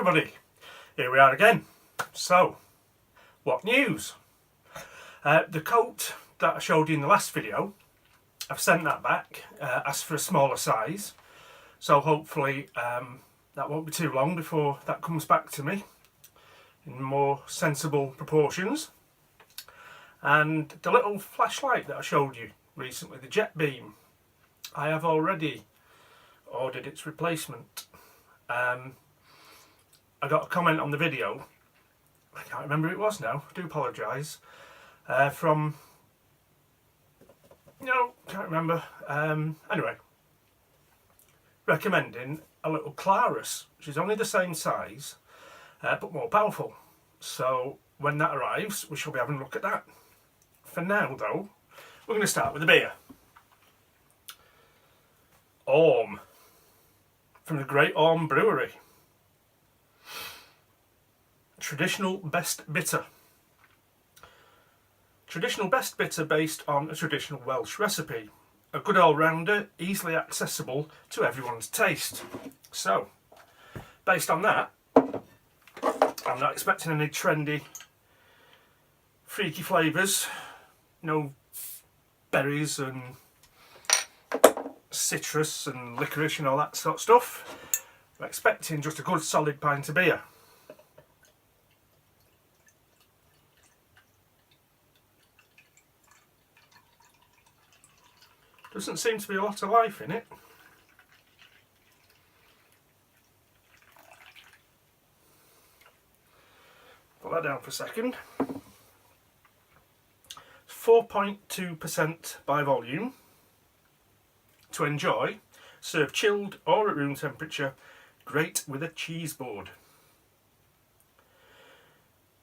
everybody, here we are again. So, what news? The coat that I showed you in the last video, I've sent that back, asked for a smaller size, so hopefully that won't be too long before that comes back to me in more sensible proportions. And the little flashlight that I showed you recently, the jet beam, I have already ordered its replacement. I got a comment on the video, I can't remember who it was now, I do apologise, from, can't remember, anyway, recommending a little Clarus, which is only the same size, but more powerful. So when that arrives, we shall be having a look at that. For now though, we're going to start with the beer. Orm, from the Great Orm Brewery. Traditional Best Bitter. Traditional Best Bitter based on a traditional Welsh recipe. A good all-rounder, easily accessible to everyone's taste. So, based on that, I'm not expecting any trendy, freaky flavours. No berries and citrus and licorice and all that sort of stuff. I'm expecting just a good solid pint of beer. Doesn't seem to be a lot of life in it. Put that down for a second. 4.2% by volume. To enjoy, serve chilled or at room temperature, great with a cheese board.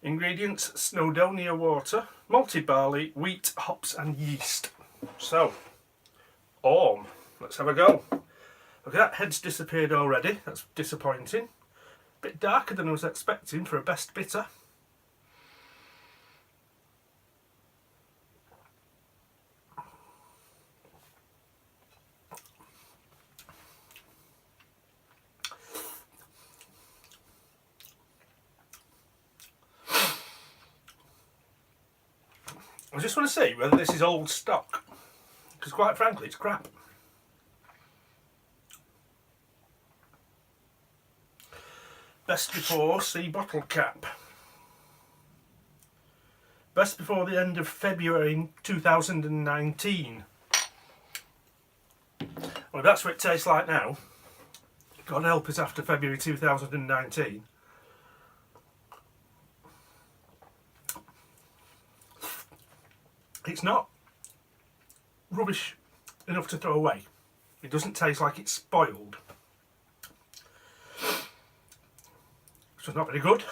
Ingredients: Snowdonia water, malted barley, wheat, hops and yeast. So, Orm, let's have a go. Look at that, head's disappeared already, that's disappointing. Bit darker than I was expecting for a best bitter. I just want to see whether this is old stock, because quite frankly it's crap. Best before, see bottle cap. Best before the end of February 2019. Well, if that's what it tastes like now, God help us after February 2019. It's not rubbish enough to throw away. It doesn't taste like it's spoiled. So it's not very good.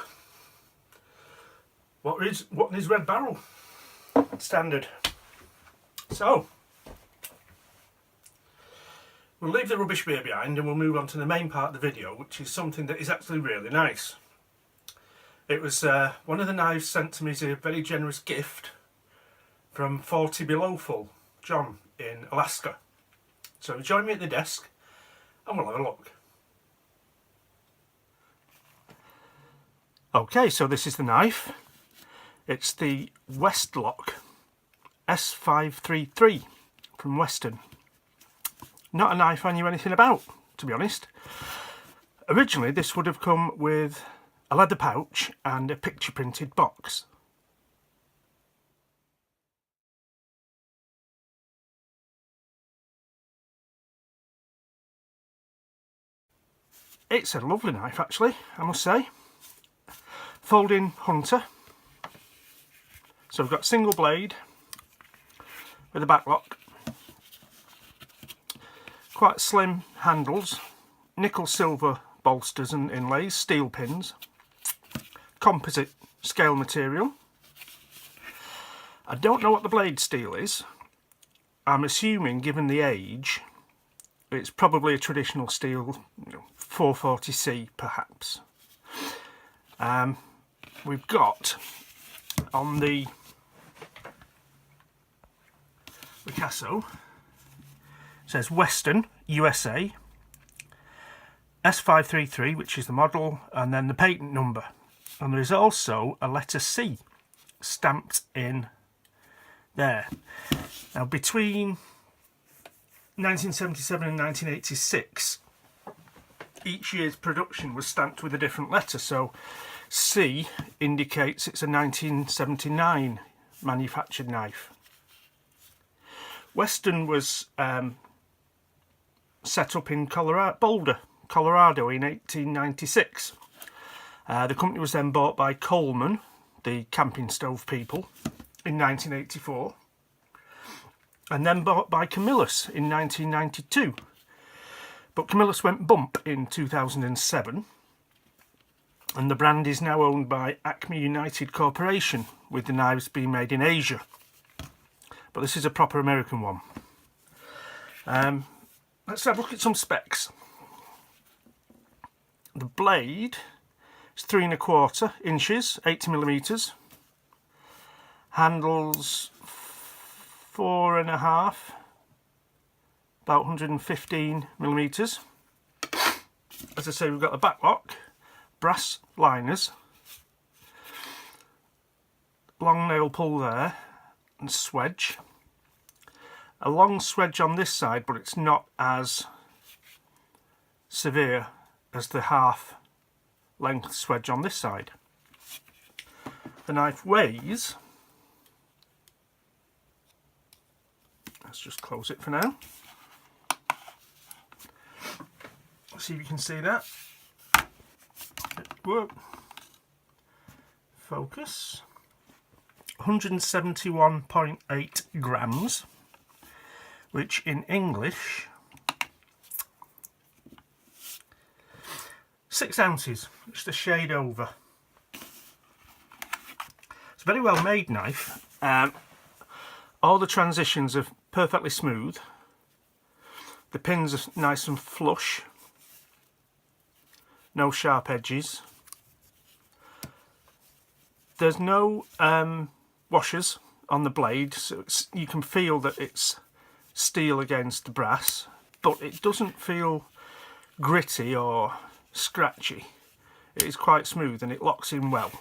What is Red Barrel? Standard. So, we'll leave the rubbish beer behind and we'll move on to the main part of the video, which is something that is actually really nice. It was one of the knives sent to me as a very generous gift from 40 Below Full, John in Alaska. So join me at the desk and we'll have a look. Okay, so this is the knife. It's the Westlock S533 from Western. Not a knife I knew anything about, to be honest. Originally this would have come with a leather pouch and a picture printed box. It's a lovely knife actually, I must say. Folding hunter. So we've got single blade with a back lock. Quite slim handles. Nickel silver bolsters and inlays, steel pins. Composite scale material. I don't know what the blade steel is. I'm assuming, given the age, it's probably a traditional steel, 440C perhaps. We've got on the Picasso, it says Western USA, S533, which is the model, and then the patent number. And there is also a letter C stamped in there. Now, between 1977 and 1986, each year's production was stamped with a different letter. So C indicates it's a 1979 manufactured knife. Western was set up in Boulder, Colorado in 1896. The company was then bought by Coleman, the camping stove people, in 1984, and then bought by Camillus in 1992. But Camillus went bump in 2007, and the brand is now owned by Acme United Corporation, with the knives being made in Asia. But this is a proper American one. Let's have a look at some specs. The blade is 3 1/4 inches, 80mm. Handles 4.5, about 115mm. As I say, we've got the back lock, brass liners, long nail pull there, and swedge. A long swedge on this side, but it's not as severe as the half length swedge on this side. The knife weighs, let's just close it for now, see if you can see that. Whoa. Focus. 171.8 grams, which in English 6 ounces, just a shade over. It's a very well made knife. All the transitions are perfectly smooth. The pins are nice and flush. No sharp edges. There's no washers on the blade, so you can feel that it's steel against the brass, but it doesn't feel gritty or scratchy. It is quite smooth and it locks in well.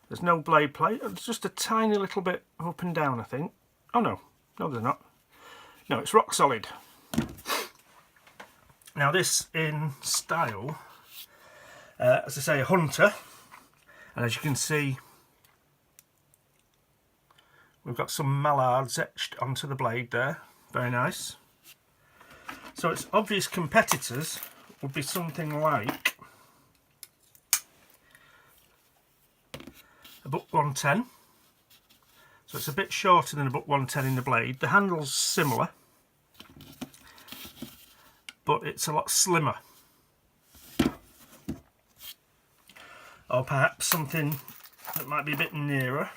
There's no blade plate. It's just a tiny little bit up and down, I think. Oh no, there's not. No, it's rock solid. Now this in style, as I say, a hunter, and as you can see, we've got some mallards etched onto the blade there. Very nice. So its obvious competitors would be something like a Buck 110. So it's a bit shorter than a Buck 110 in the blade. The handle's similar, but it's a lot slimmer. Or perhaps something that might be a bit nearer.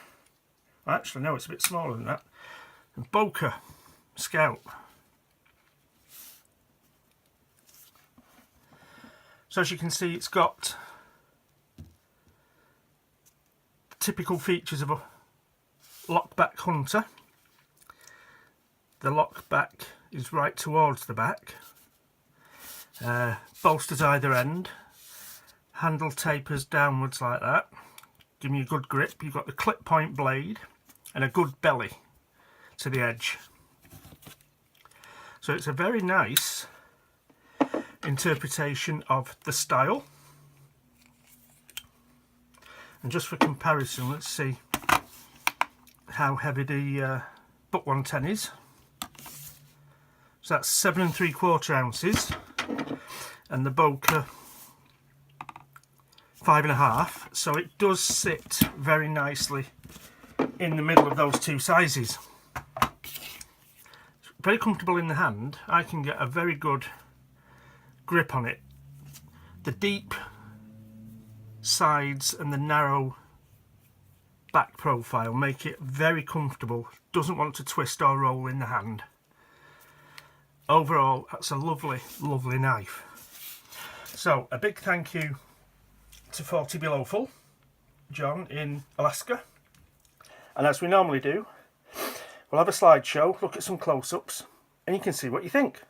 Actually, no, it's a bit smaller than that. And Boker Scout. So as you can see, it's got the typical features of a lockback hunter. The lockback is right towards the back. Bolsters either end. Handle tapers downwards like that, giving you a good grip. You've got the clip point blade and a good belly to the edge. So it's a very nice interpretation of the style. And just for comparison, let's see how heavy the Buck 110 is. So that's 7 3/4 ounces, and the Boker 5.5. So it does sit very nicely in the middle of those two sizes. It's very comfortable in the hand. I can get a very good grip on it. The deep sides and the narrow back profile make it very comfortable. Doesn't want to twist or roll in the hand. Overall, that's a lovely, lovely knife. So a big thank you to 40 Below Full, John in Alaska. And as we normally do, we'll have a slideshow, look at some close-ups, and you can see what you think.